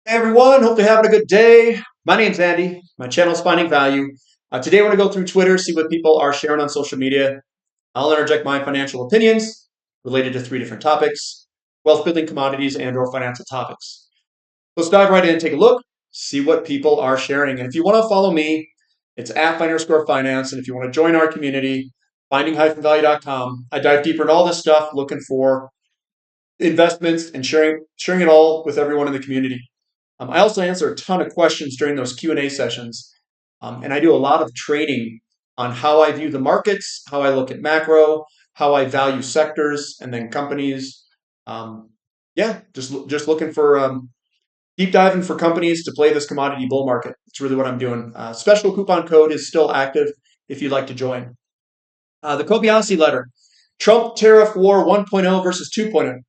Hey everyone, hope you're having a good day. My name's Andy. My channel is Finding Value. Today I want to go through Twitter, see what people are sharing on social media. I'll interject my financial opinions related to three different topics: wealth building, commodities, and/or financial topics. Let's dive right in and take a look, see what people are sharing. And if you want to follow me, it's @Finance. And if you want to join our community, finding-value.com. I dive deeper in all this stuff, looking for investments and sharing it all with everyone in the community. I also answer a ton of questions during those Q&A sessions, and I do a lot of training on how I view the markets, how I look at macro, how I value sectors and then companies. Um, yeah, just looking for deep diving for companies to play this commodity bull market. It's really what I'm doing. Special coupon code is still active if you'd like to join. The Kobayashi letter: Trump tariff war 1.0 versus 2.0.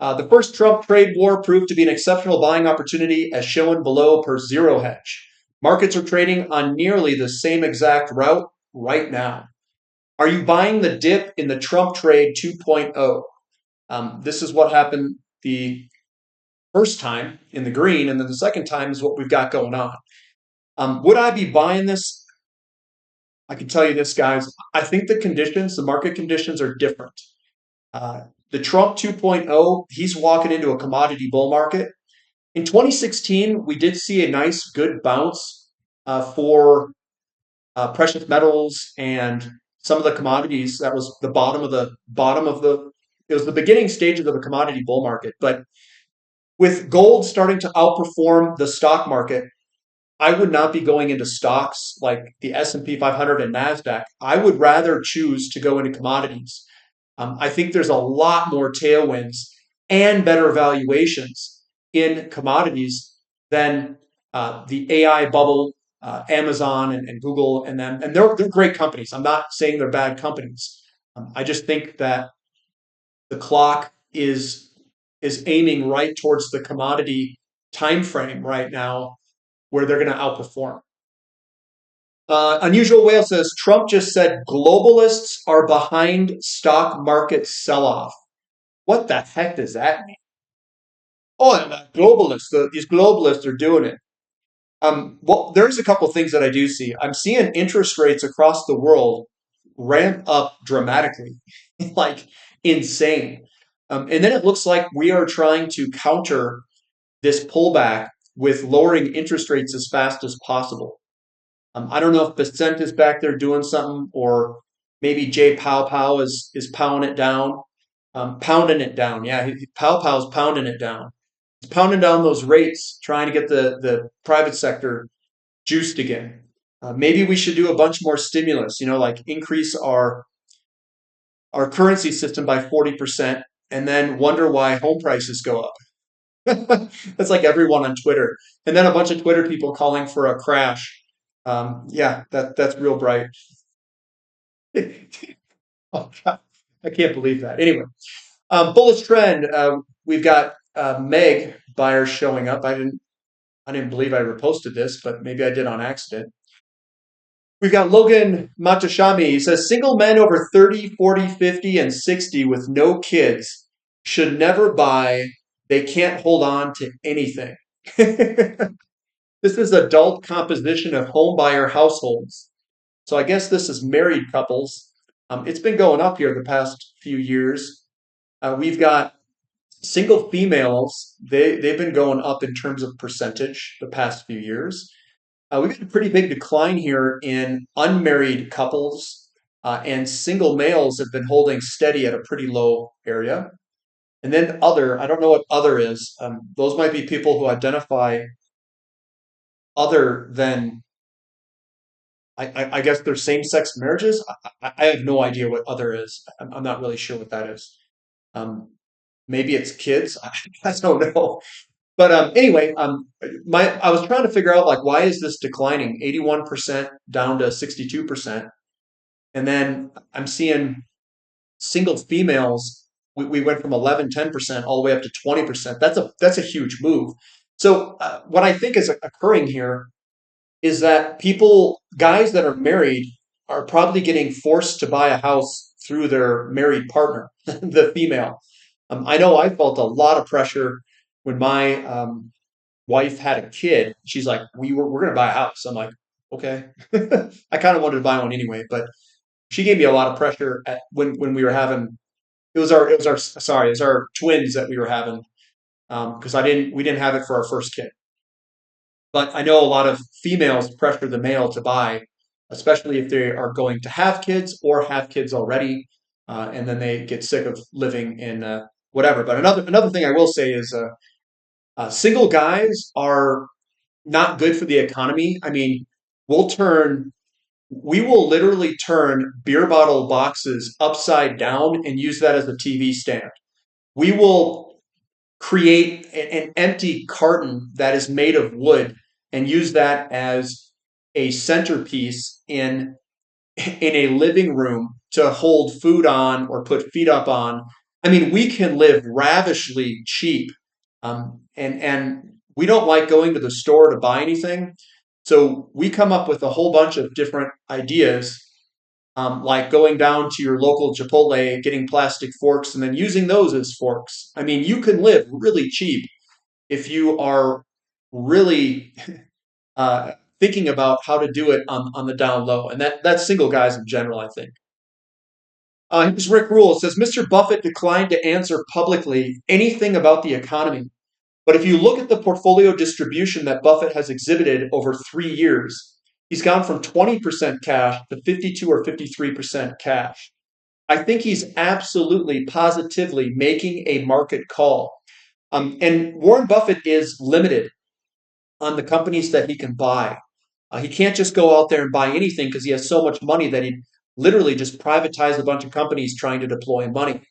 The first Trump trade war proved to be an exceptional buying opportunity as shown below per zero hedge. Markets are trading on nearly the same exact route right now. Are you buying the dip in the Trump trade 2.0? This is what happened the first time in the green, and then the second time is what we've got going on. Would I be buying this? I can tell you this, guys. I think the market conditions are different. Uh, the Trump 2.0, he's walking into a commodity bull market. In 2016, we did see a nice, good bounce for precious metals and some of the commodities. That was the bottom of the. It was the beginning stages of a commodity bull market. But with gold starting to outperform the stock market, I would not be going into stocks like the S&P 500 and Nasdaq. I would rather choose to go into commodities. I think there's a lot more tailwinds and better valuations in commodities than the AI bubble, Amazon and Google and them. And they're great companies. I'm not saying they're bad companies. I just think that the clock is aiming right towards the commodity time frame right now where they're going to outperform. Unusual Whale says Trump just said globalists are behind stock market sell off. What the heck does that mean? Oh, and these globalists are doing it. Well, there's a couple things that I do see. I'm seeing interest rates across the world ramp up dramatically, like insane. And then it looks like we are trying to counter this pullback with lowering interest rates as fast as possible. I don't know if Bessent is back there doing something, or maybe Jay Pow is pounding it down. Pounding it down. Yeah, Pow Pow's pounding it down. He's pounding down those rates, trying to get the private sector juiced again. Maybe we should do a bunch more stimulus, like increase our currency system by 40% and then wonder why home prices go up. That's like everyone on Twitter. And then a bunch of Twitter people calling for a crash. Yeah, that's real bright. Oh, God. I can't believe that. Anyway, bullish trend. We've got Meg buyers showing up. I didn't believe I reposted this, but maybe I did on accident. We've got Logan Matashami. He says single men over 30, 40, 50, and 60 with no kids should never buy. They can't hold on to anything. This is adult composition of home buyer households. So I guess this is married couples. It's been going up here the past few years. We've got single females. They've been going up in terms of percentage the past few years. We've got a pretty big decline here in unmarried couples, and single males have been holding steady at a pretty low area. And then other, I don't know what other is. Those might be people who identify other than, I guess, their same-sex marriages. I have no idea what other is. I'm not really sure what that is. Um, Maybe it's kids. I don't know. But anyway, I was trying to figure out like why is this declining 81% down to 62%, and then I'm seeing single females. We went from 11, 10% all the way up to 20%. That's a huge move. So what I think is occurring here is that guys that are married, are probably getting forced to buy a house through their married partner, the female. I know I felt a lot of pressure when my wife had a kid. She's like, we're gonna buy a house. I'm like, okay. I kind of wanted to buy one anyway, but she gave me a lot of pressure when we were having. It was our twins that we were having because we didn't have it for our first kid. But I know a lot of females pressure the male to buy, especially if they are going to have kids or have kids already, and then they get sick of living in whatever. But another thing I will say is single guys are not good for the economy. I mean, we'll turn we will literally turn beer bottle boxes upside down and use that as a TV stand. We will create an empty carton that is made of wood and use that as a centerpiece in a living room to hold food on or put feet up on. I mean, we can live ravishly cheap, and we don't like going to the store to buy anything. So we come up with a whole bunch of different ideas, like going down to your local Chipotle, getting plastic forks, and then using those as forks. I mean, you can live really cheap if you are really thinking about how to do it on the down low. And that's single guys in general, I think. Here's Rick Rule. It says Mr. Buffett declined to answer publicly anything about the economy. But if you look at the portfolio distribution that Buffett has exhibited over 3 years, he's gone from 20% cash to 52 or 53% cash. I think he's absolutely, positively making a market call. And Warren Buffett is limited on the companies that he can buy. He can't just go out there and buy anything because he has so much money that he'd literally just privatize a bunch of companies trying to deploy money.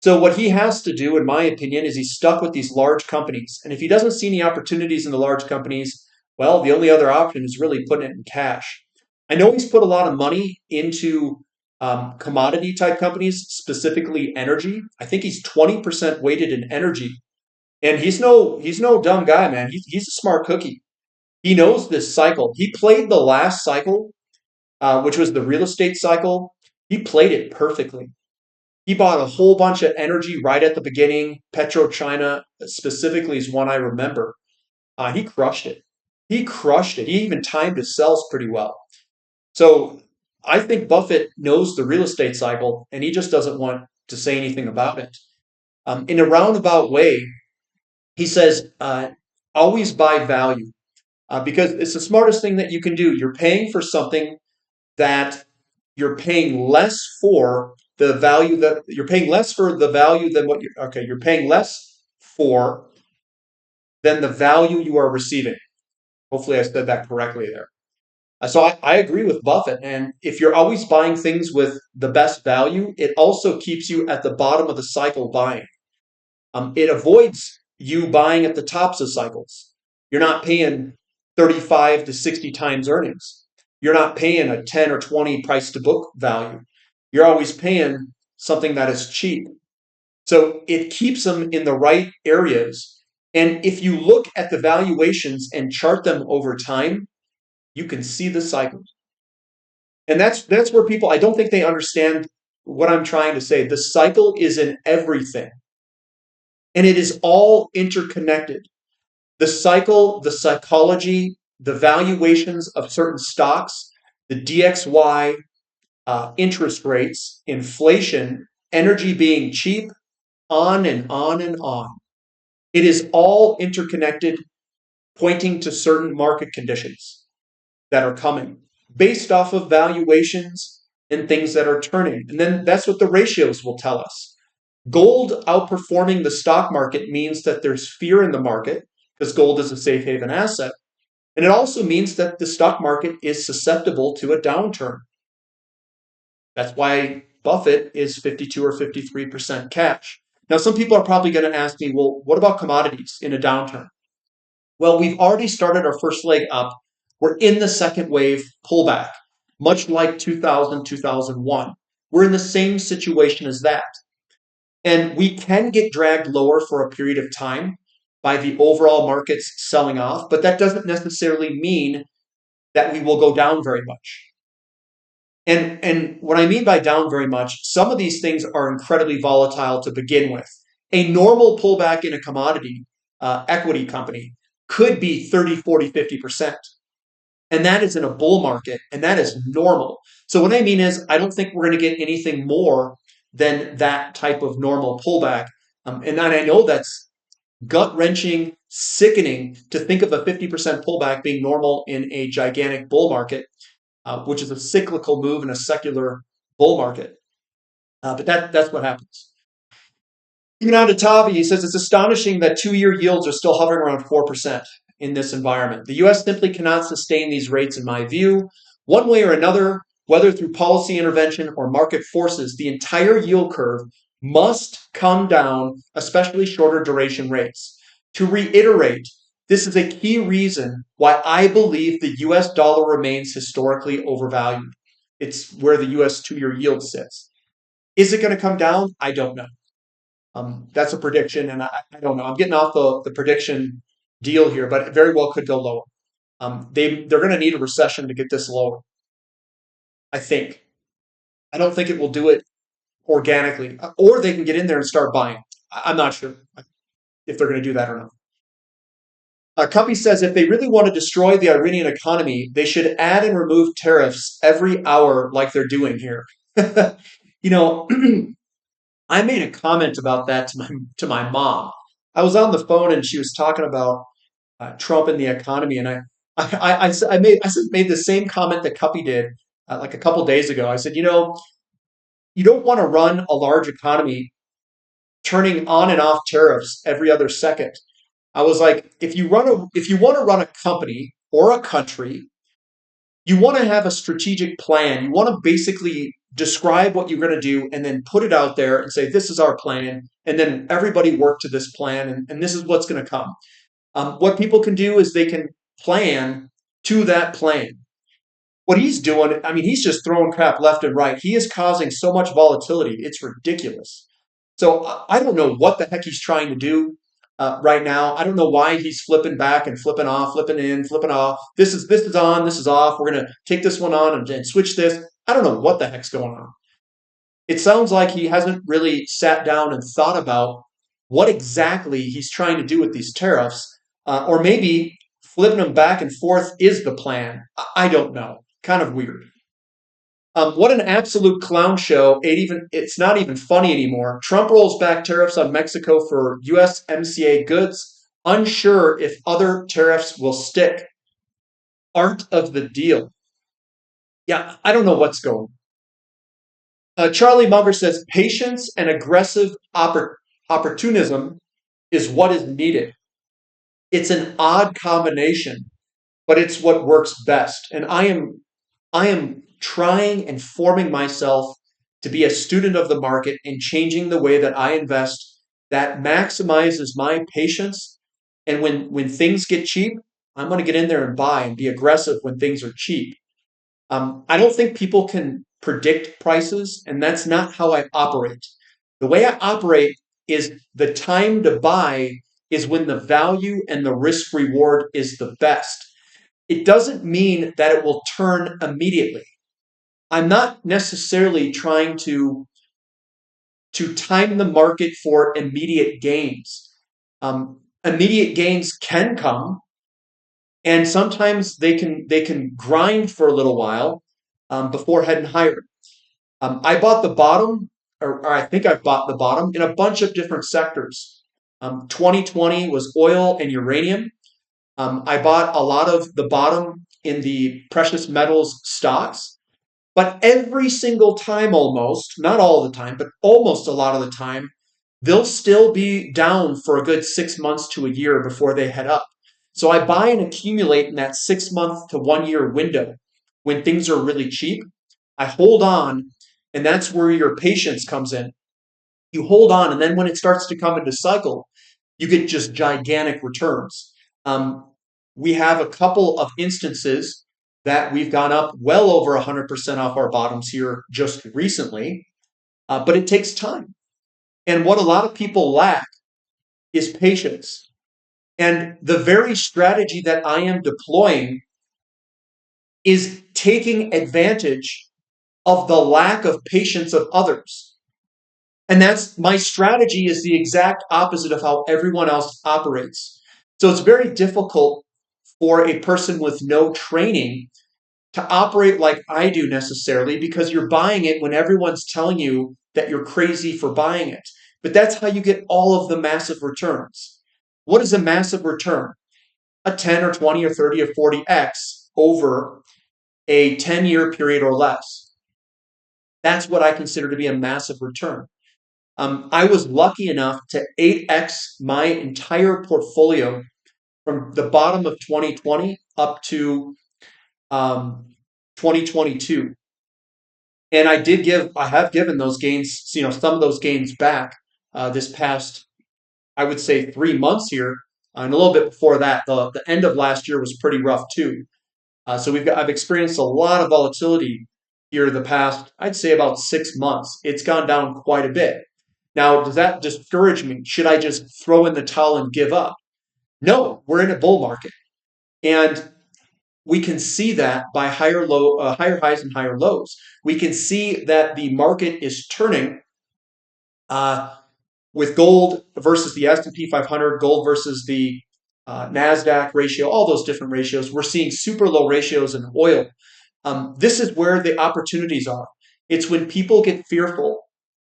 So what he has to do, in my opinion, is he's stuck with these large companies. And if he doesn't see any opportunities in the large companies, well, the only other option is really putting it in cash. I know he's put a lot of money into commodity type companies, specifically energy. I think he's 20% weighted in energy. And he's no dumb guy, man. He's a smart cookie. He knows this cycle. He played the last cycle, which was the real estate cycle. He played it perfectly. He bought a whole bunch of energy right at the beginning. PetroChina specifically is one I remember. He crushed it. He crushed it. He even timed his sells pretty well. So I think Buffett knows the real estate cycle, and he just doesn't want to say anything about it. In a roundabout way, he says, always buy value because it's the smartest thing that you can do. You're paying for something that you're paying less for the value that you're paying less for the value than what you're paying less for than the value you are receiving. Hopefully I said that correctly there. So I agree with Buffett. And if you're always buying things with the best value, it also keeps you at the bottom of the cycle buying. It avoids you buying at the tops of cycles. You're not paying 35 to 60 times earnings. You're not paying a 10 or 20 price to book value. You're always paying something that is cheap. So it keeps them in the right areas. And if you look at the valuations and chart them over time, you can see the cycle. And that's where people, I don't think they understand what I'm trying to say. The cycle is in everything. And it is all interconnected. The cycle, the psychology, the valuations of certain stocks, the DXY, interest rates, inflation, energy being cheap, on and on and on. It is all interconnected, pointing to certain market conditions that are coming based off of valuations and things that are turning. And then that's what the ratios will tell us. Gold outperforming the stock market means that there's fear in the market because gold is a safe haven asset. And it also means that the stock market is susceptible to a downturn. That's why Buffett is 52 or 53% cash. Now, some people are probably going to ask me, well, what about commodities in a downturn? Well, we've already started our first leg up. We're in the second wave pullback, much like 2000, 2001. We're in the same situation as that. And we can get dragged lower for a period of time by the overall markets selling off, but that doesn't necessarily mean that we will go down very much. And what I mean by down very much, some of these things are incredibly volatile to begin with. A normal pullback in a commodity equity company could be 30, 40, 50%. And that is in a bull market, and that is normal. So what I mean is, I don't think we're going to get anything more than that type of normal pullback. And I know that's gut-wrenching, sickening to think of a 50% pullback being normal in a gigantic bull market, which is a cyclical move in a secular bull market. But that's what happens. Even on to Tavi, he says it's astonishing that 2-year yields are still hovering around 4% in this environment. The U.S. simply cannot sustain these rates, in my view. One way or another, whether through policy intervention or market forces, the entire yield curve must come down, especially shorter duration rates. To reiterate, this is a key reason why I believe the US dollar remains historically overvalued. It's where the US 2-year yield sits. Is it going to come down? I don't know. That's a prediction, and I don't know. I'm getting off the prediction deal here, but it very well could go lower. They're going to need a recession to get this lower, I think. I don't think it will do it organically, or they can get in there and start buying. I'm not sure if they're going to do that or not. Cuppy says if they really want to destroy the Iranian economy, they should add and remove tariffs every hour like they're doing here. You know, I made a comment about that to my mom. I was on the phone and she was talking about Trump and the economy, and I made the same comment that Cuppy did like a couple days ago. I said, you don't want to run a large economy turning on and off tariffs every other second. I was like, if you want to run a company or a country, you want to have a strategic plan. You want to basically describe what you're going to do and then put it out there and say, this is our plan. And then everybody work to this plan, and this is what's going to come. What people can do is they can plan to that plan. What he's doing, I mean, he's just throwing crap left and right. He is causing so much volatility. It's ridiculous. So I don't know what the heck he's trying to do right now. I don't know why he's flipping back and flipping off, flipping in, flipping off. This is on, this is off. We're going to take this one on and switch this. I don't know what the heck's going on. It sounds like he hasn't really sat down and thought about what exactly he's trying to do with these tariffs, or maybe flipping them back and forth is the plan. I don't know. Kind of weird. What an absolute clown show. It's not even funny anymore. Trump rolls back tariffs on Mexico for USMCA goods, unsure if other tariffs will stick. Art of the deal. Yeah, I don't know what's going on. Charlie Munger says patience and aggressive opportunism is what is needed. It's an odd combination, but it's what works best. And I am trying and forming myself to be a student of the market and changing the way that I invest that maximizes my patience. And when things get cheap, I'm going to get in there and buy and be aggressive when things are cheap. I don't think people can predict prices, and that's not how I operate. The way I operate is the time to buy is when the value and the risk reward is the best. It doesn't mean that it will turn immediately. I'm not necessarily trying to time the market for immediate gains. Immediate gains can come, and sometimes they can grind for a little while before heading higher. I bought the bottom, or I think I've bought the bottom in a bunch of different sectors. 2020 was oil and uranium. I bought a lot of the bottom in the precious metals stocks. But every single time almost, not all the time, but almost a lot of the time, they'll still be down for a good 6 months to a year before they head up. So I buy and accumulate in that 6 month to 1 year window when things are really cheap. I hold on, and that's where your patience comes in. You hold on, and then when it starts to come into cycle, you get just gigantic returns. We have a couple of instances that we've gone up well over 100% off our bottoms here just recently, but it takes time. And what a lot of people lack is patience. And the very strategy that I am deploying is taking advantage of the lack of patience of others. And that's my strategy is the exact opposite of how everyone else operates. So it's very difficult for a person with no training to operate like I do necessarily, because you're buying it when everyone's telling you that you're crazy for buying it. But that's how you get all of the massive returns. What is a massive return? A 10 or 20 or 30 or 40x over a 10-year period or less. That's what I consider to be a massive return. I was lucky enough to 8x my entire portfolio from the bottom of 2020 up to 2022. And I have given those gains, some of those gains back this past, I would say, 3 months here. And a little bit before that, the end of last year was pretty rough too. So I've experienced a lot of volatility here the past, I'd say, about 6 months. It's gone down quite a bit. Now, does that discourage me? Should I just throw in the towel and give up? No, we're in a bull market, and we can see that by higher highs and higher lows. We can see that the market is turning with gold versus the S&P 500, gold versus the NASDAQ ratio, all those different ratios. We're seeing super low ratios in oil. This is where the opportunities are. It's when people get fearful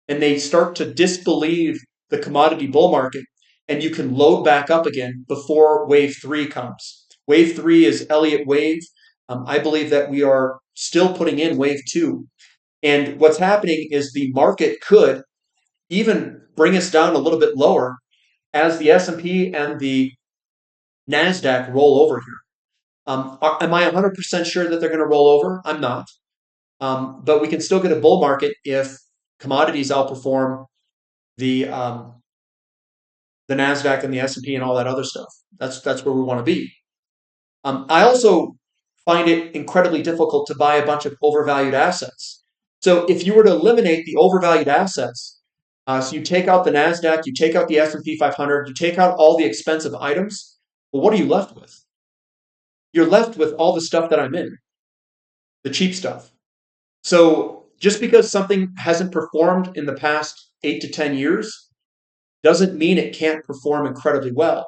and they start to disbelieve the commodity bull market, and you can load back up again before wave 3 comes. Wave 3 is Elliott wave. I believe that we are still putting in wave 2. And what's happening is the market could even bring us down a little bit lower as the S&P and the NASDAQ roll over here. Am I 100% sure that they're going to roll over? I'm not. But we can still get a bull market if commodities outperform the NASDAQ and the S&P and all that other stuff. That's where we want to be. I also find it incredibly difficult to buy a bunch of overvalued assets. So if you were to eliminate the overvalued assets, so you take out the NASDAQ, you take out the S&P 500, you take out all the expensive items, well, what are you left with? You're left with all the stuff that I'm in, the cheap stuff. So just because something hasn't performed in the past 8 to 10 years doesn't mean it can't perform incredibly well.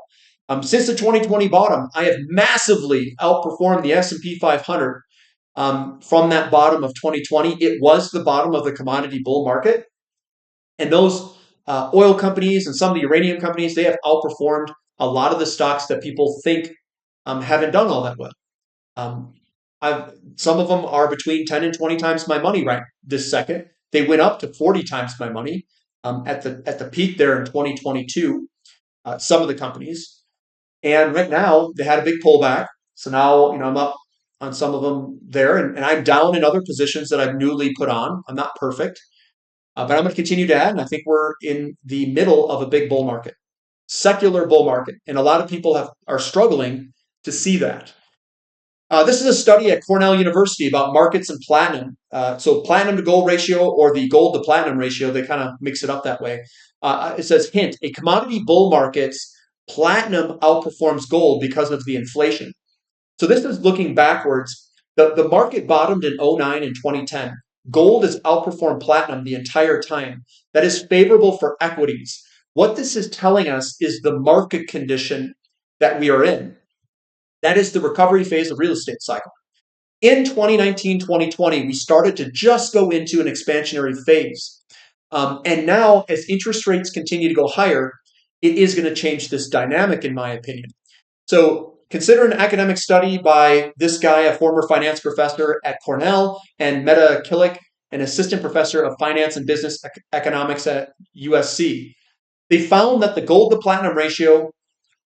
Since the 2020 bottom, I have massively outperformed the S&P 500 from that bottom of 2020. It was the bottom of the commodity bull market. And those oil companies and some of the uranium companies, they have outperformed a lot of the stocks that people think haven't done all that well. Some of them are between 10 and 20 times my money right this second. They went up to 40 times my money at the peak there in 2022, some of the companies. And right now, they had a big pullback. So now, I'm up on some of them there, and I'm down in other positions that I've newly put on. I'm not perfect, but I'm going to continue to add, and I think we're in the middle of a big bull market, secular bull market, and a lot of people are struggling to see that. This is a study at Cornell University about markets and platinum. So platinum to gold ratio, or the gold to platinum ratio, they kind of mix it up that way. It says, hint, a commodity bull market's platinum outperforms gold because of the inflation. So this is looking backwards. The market bottomed in 2009 and 2010. Gold has outperformed platinum the entire time. That is favorable for equities. What this is telling us is the market condition that we are in. That is the recovery phase of real estate cycle. In 2019, 2020, we started to just go into an expansionary phase. And now, as interest rates continue to go higher, it is going to change this dynamic, in my opinion. So consider an academic study by this guy, a former finance professor at Cornell, and Meta Killick, an assistant professor of finance and business economics at USC. They found that the gold to platinum ratio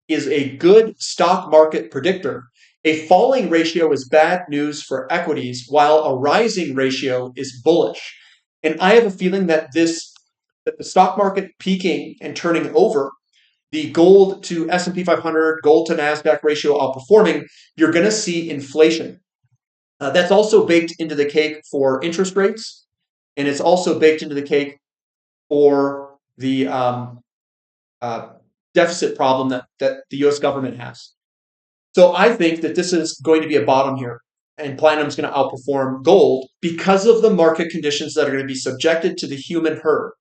is a good stock market predictor. A falling ratio is bad news for equities, while a rising ratio is bullish. And I have a feeling that the stock market peaking and turning over, the gold to S&P 500, gold to NASDAQ ratio outperforming, you're going to see inflation. That's also baked into the cake for interest rates, and it's also baked into the cake for the deficit problem that the U.S. government has. So I think that this is going to be a bottom here, and platinum is going to outperform gold because of the market conditions that are going to be subjected to the human herd.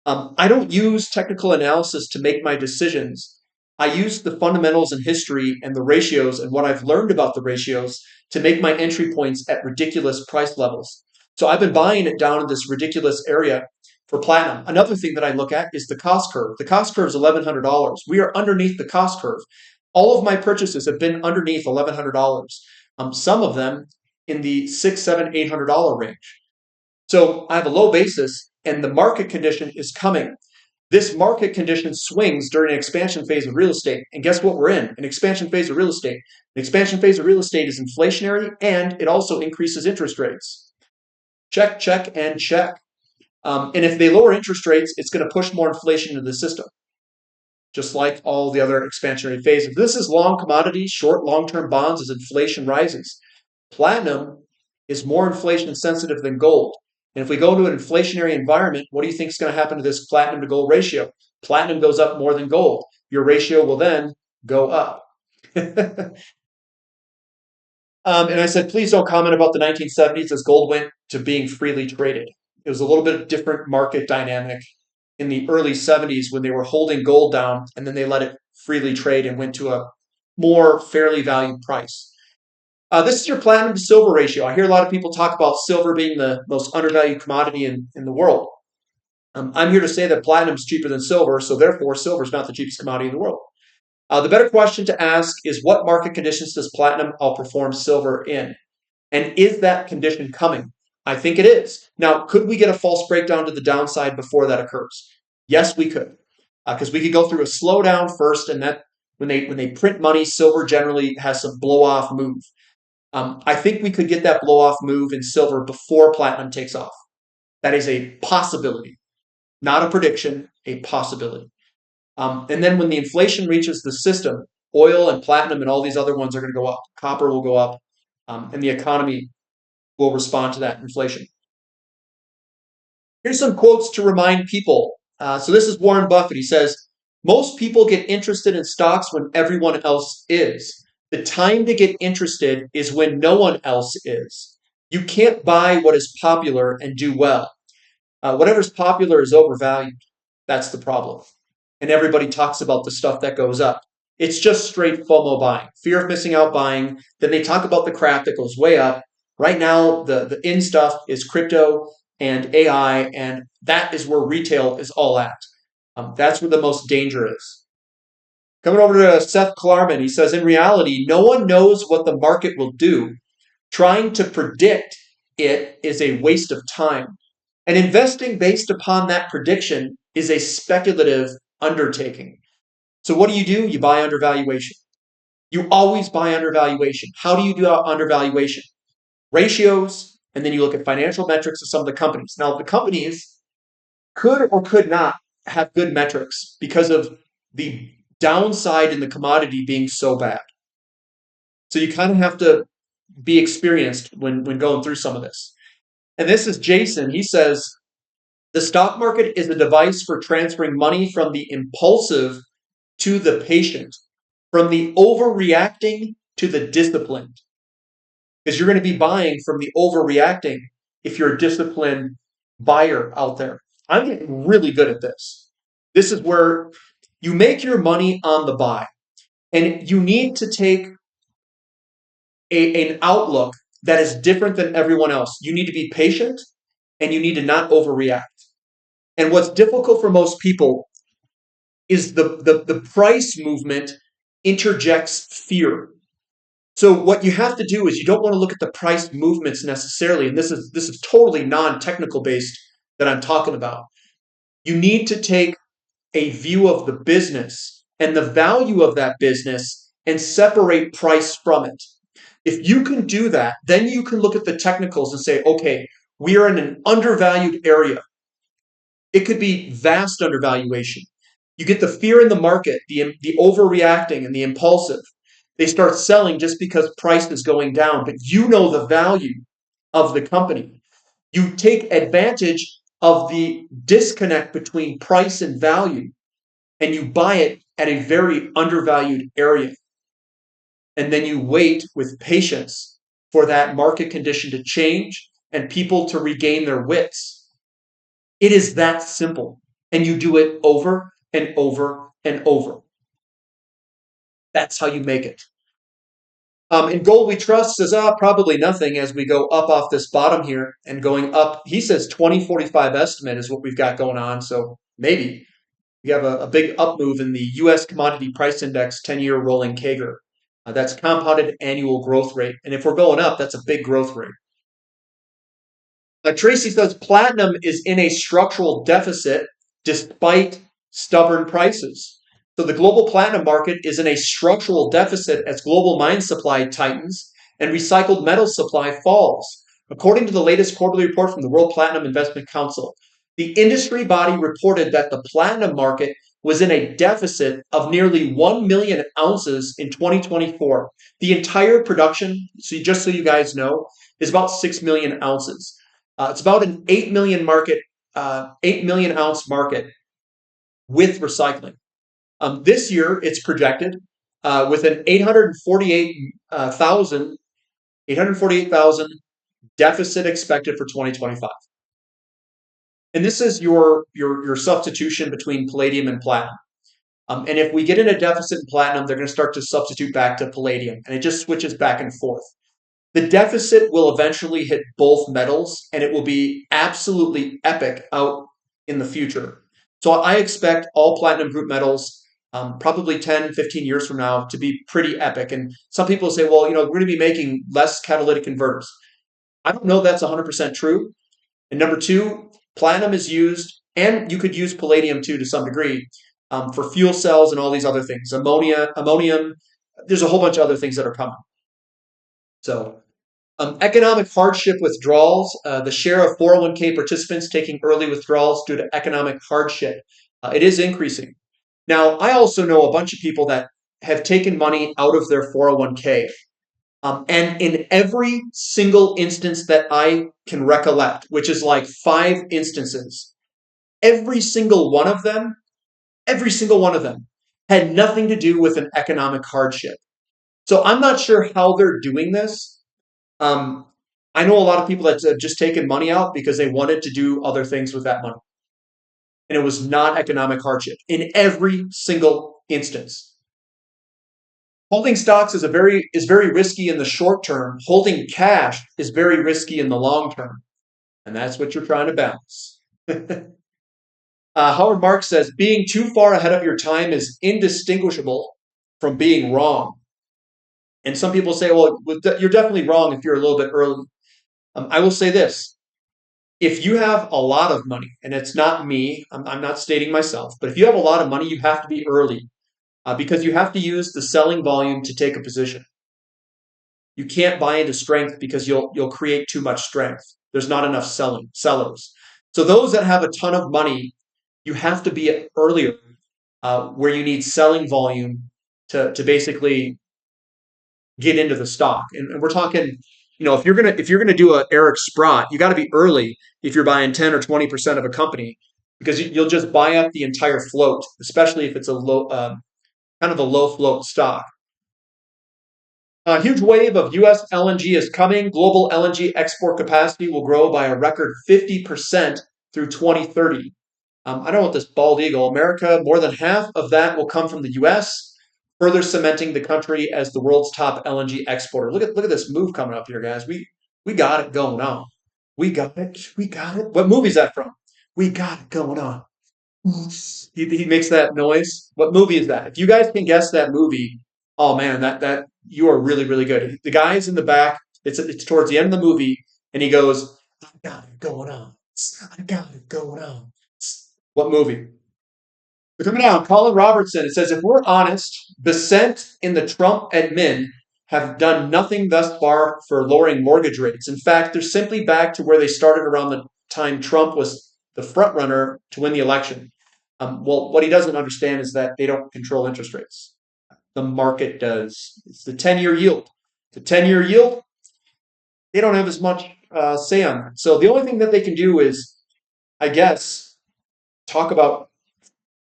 I don't use technical analysis to make my decisions. I use the fundamentals and history and the ratios and what I've learned about the ratios to make my entry points at ridiculous price levels. So I've been buying it down in this ridiculous area for platinum. Another thing that I look at is the cost curve. The cost curve is $1,100. We are underneath the cost curve. All of my purchases have been underneath $1,100. Some of them in the $600, $700, $800 range. So I have a low basis, and the market condition is coming. This market condition swings during an expansion phase of real estate. And guess what we're in? An expansion phase of real estate. An expansion phase of real estate is inflationary, and it also increases interest rates. Check, check, and check. And if they lower interest rates, it's going to push more inflation into the system, just like all the other expansionary phases. This is long commodities, short long-term bonds as inflation rises. Platinum is more inflation sensitive than gold. And if we go into an inflationary environment, what do you think is going to happen to this platinum to gold ratio? Platinum goes up more than gold. Your ratio will then go up. And I said, please don't comment about the 1970s as gold went to being freely traded. It was a little bit different market dynamic in the early 70s when they were holding gold down, and then they let it freely trade and went to a more fairly valued price. This is your platinum to silver ratio. I hear a lot of people talk about silver being the most undervalued commodity in the world. I'm here to say that platinum is cheaper than silver, so therefore silver is not the cheapest commodity in the world. The better question to ask is, what market conditions does platinum outperform silver in? And is that condition coming? I think it is. Now, could we get a false breakdown to the downside before that occurs? Yes, we could. Because we could go through a slowdown first, and that when they print money, silver generally has some blow-off move. I think we could get that blow-off move in silver before platinum takes off. That is a possibility, not a prediction, a possibility. And then when the inflation reaches the system, oil and platinum and all these other ones are going to go up. Copper will go up, and the economy will respond to that inflation. Here's some quotes to remind people. So this is Warren Buffett. He says, most people get interested in stocks when everyone else is. The time to get interested is when no one else is. You can't buy what is popular and do well. Whatever's popular is overvalued. That's the problem. And everybody talks about the stuff that goes up. It's just straight FOMO buying, fear of missing out buying. Then they talk about the crap that goes way up. Right now, the in stuff is crypto and AI, and that is where retail is all at. That's where the most danger is. Coming over to Seth Klarman, he says, in reality, no one knows what the market will do. Trying to predict it is a waste of time. And investing based upon that prediction is a speculative undertaking. So what do? You buy undervaluation. You always buy undervaluation. How do you do undervaluation? Ratios, and then you look at financial metrics of some of the companies. Now, the companies could or could not have good metrics because of the downside in the commodity being so bad. So you kind of have to be experienced when going through some of this. And this is Jason. He says, the stock market is a device for transferring money from the impulsive to the patient, from the overreacting to the disciplined. Because you're going to be buying from the overreacting if you're a disciplined buyer out there. I'm getting really good at this. This is where you make your money on the buy. And you need to take an outlook that is different than everyone else. You need to be patient, and you need to not overreact. And what's difficult for most people is the price movement interjects fear. So what you have to do is you don't want to look at the price movements necessarily, and this is totally non-technical based that I'm talking about. You need to take a view of the business and the value of that business and separate price from it. If you can do that, then you can look at the technicals and say, okay, we are in an undervalued area. It could be vast undervaluation. You get the fear in the market, the overreacting and the impulsive. They start selling just because price is going down, but you know the value of the company. You take advantage of the disconnect between price and value, and you buy it at a very undervalued area. And then you wait with patience for that market condition to change and people to regain their wits. It is that simple. And you do it over and over and over. That's how you make it. In gold we trust says, probably nothing as we go up off this bottom here and going up. He says 2045 estimate is what we've got going on. So maybe we have a big up move in the U.S. commodity price index 10-year rolling CAGR. That's compounded annual growth rate. And if we're going up, that's a big growth rate. Tracy says platinum is in a structural deficit despite stubborn prices. So the global platinum market is in a structural deficit as global mine supply tightens and recycled metal supply falls. According to the latest quarterly report from the World Platinum Investment Council, the industry body reported that the platinum market was in a deficit of nearly 1 million ounces in 2024. The entire production, just so you guys know, is about 6 million ounces. It's about an 8 million market, 8 million ounce market with recycling. This year, it's projected with an 848,000 deficit expected for 2025. And this is your substitution between palladium and platinum. And if we get in a deficit in platinum, they're going to start to substitute back to palladium, and it just switches back and forth. The deficit will eventually hit both metals, and it will be absolutely epic out in the future. So I expect all platinum group metals, probably 10, 15 years from now, to be pretty epic. And some people say, well, we're going to be making less catalytic converters. I don't know that's 100% true. And number two, platinum is used, and you could use palladium too to some degree, for fuel cells and all these other things. Ammonium, there's a whole bunch of other things that are coming. So economic hardship withdrawals, the share of 401k participants taking early withdrawals due to economic hardship, it is increasing. Now, I also know a bunch of people that have taken money out of their 401k. And in every single instance that I can recollect, which is like 5 instances, every single one of them had nothing to do with an economic hardship. So I'm not sure how they're doing this. I know a lot of people that have just taken money out because they wanted to do other things with that money. And it was not economic hardship in every single instance. Holding stocks is very risky in the short term. Holding cash is very risky in the long term. And that's what you're trying to balance. Howard Marks says, being too far ahead of your time is indistinguishable from being wrong. And some people say, well, you're definitely wrong if you're a little bit early. I will say this. If you have a lot of money, and it's not me, I'm not stating myself, but if you have a lot of money, you have to be early because you have to use the selling volume to take a position. You can't buy into strength because you'll create too much strength. There's not enough sellers. So those that have a ton of money, you have to be earlier where you need selling volume to basically get into the stock. And we're talking, if you're gonna do a Eric Sprott, you got to be early if you're buying 10 or 20% of a company because you'll just buy up the entire float, especially if it's a low kind of a low float stock. A huge wave of U.S. LNG is coming. Global LNG export capacity will grow by a record 50% through 2030. I don't know what this bald eagle. America, more than half of that will come from the U.S., further cementing the country as the world's top LNG exporter. Look at this move coming up here, guys. We got it going on. We got it. What movie is that from? We got it going on. He makes that noise. What movie is that? If you guys can guess that movie, oh man, that you are really, really good. The guy's in the back. It's towards the end of the movie, and he goes, "I got it going on. I got it going on." What movie? We're coming down. Colin Robertson. It says, if we're honest, dissent in the Trump admin have done nothing thus far for lowering mortgage rates. In fact, they're simply back to where they started around the time Trump was the front runner to win the election. Well, what he doesn't understand is that they don't control interest rates. The market does. It's the 10-year yield. The 10-year yield, they don't have as much say on that. So the only thing that they can do is, I guess, talk about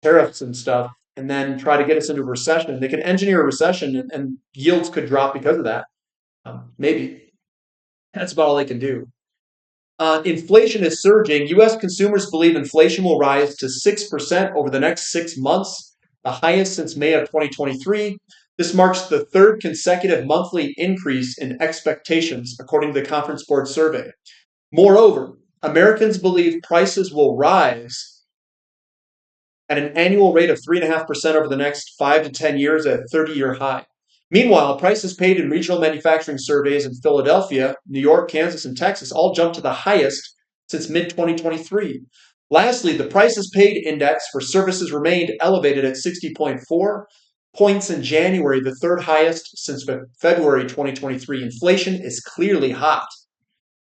tariffs and stuff, and then try to get us into a recession. They can engineer a recession, and yields could drop because of that. Maybe. That's about all they can do. Inflation is surging. U.S. consumers believe inflation will rise to 6% over the next 6 months, the highest since May of 2023. This marks the third consecutive monthly increase in expectations, according to the Conference Board survey. Moreover, Americans believe prices will rise at an annual rate of 3.5% over the next 5 to 10 years at a 30-year high. Meanwhile, prices paid in regional manufacturing surveys in Philadelphia, New York, Kansas, and Texas all jumped to the highest since mid-2023. Lastly, the prices paid index for services remained elevated at 60.4 points in January, the third highest since February 2023. Inflation is clearly hot.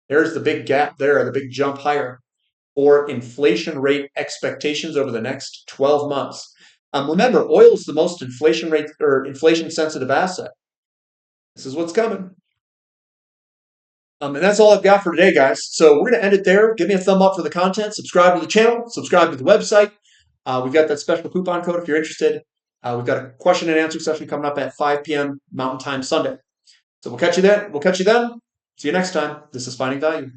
There's the big gap there, the big jump higher for inflation rate expectations over the next 12 months. Remember, oil is the most inflation rate or inflation sensitive asset. This is what's coming. And that's all I've got for today, guys. So we're going to end it there. Give me a thumb up for the content. Subscribe to the channel. Subscribe to the website. We've got that special coupon code if you're interested. We've got a question and answer session coming up at 5 p.m. Mountain Time Sunday. So we'll catch you then. See you next time. This is Finding Value.